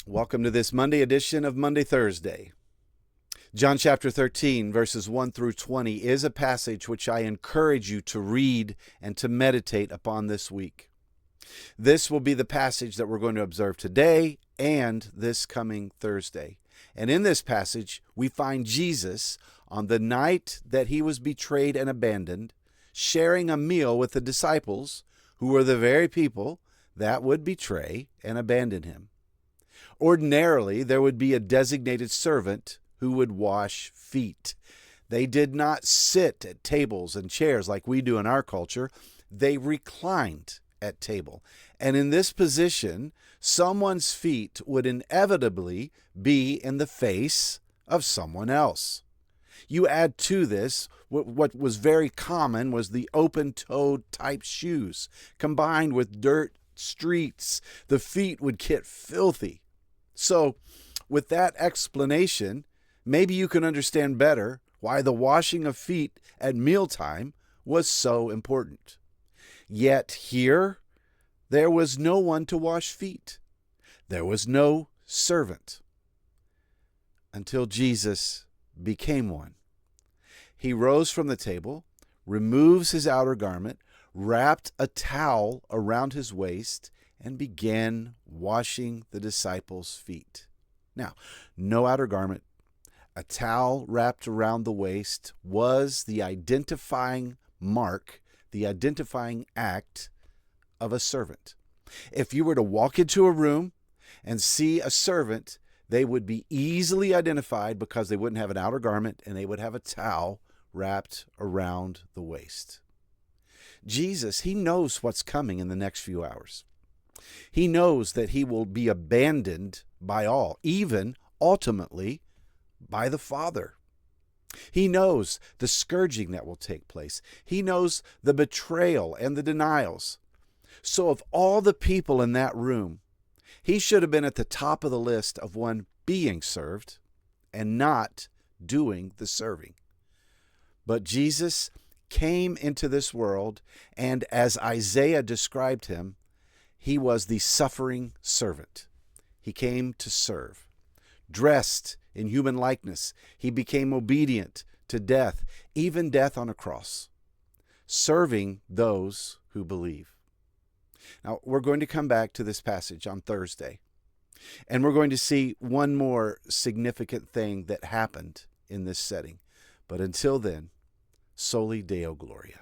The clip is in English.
Welcome to this Monday edition of Monday Thursday. John chapter 13, verses 1 through 20 is a passage which I encourage you to read and to meditate upon this week. This will be the passage that we're going to observe today and this coming Thursday. And in this passage, we find Jesus on the night that he was betrayed and abandoned, sharing a meal with the disciples, who were the very people that would betray and abandon him. Ordinarily, there would be a designated servant who would wash feet. They did not sit at tables and chairs like we do in our culture. They reclined at table. And in this position, someone's feet would inevitably be in the face of someone else. You add to this, what was very common was the open-toed type shoes. Combined with dirt streets, the feet would get filthy. So, with that explanation, maybe you can understand better why the washing of feet at mealtime was so important. Yet here, there was no one to wash feet. There was no servant until Jesus became one. He rose from the table, removes his outer garment, wrapped a towel around his waist, and began washing the disciples' feet. Now, no outer garment, a towel wrapped around the waist was the identifying mark, the identifying act of a servant. If you were to walk into a room and see a servant, they would be easily identified because they wouldn't have an outer garment and they would have a towel wrapped around the waist. Jesus, he knows what's coming in the next few hours. He knows that he will be abandoned by all, even ultimately by the Father. He knows the scourging that will take place. He knows the betrayal and the denials. So of all the people in that room, he should have been at the top of the list of one being served and not doing the serving. But Jesus came into this world, and as Isaiah described him, he was the suffering servant. He came to serve. Dressed in human likeness, he became obedient to death, even death on a cross, serving those who believe. Now, we're going to come back to this passage on Thursday, and we're going to see one more significant thing that happened in this setting. But until then, Soli Deo Gloria.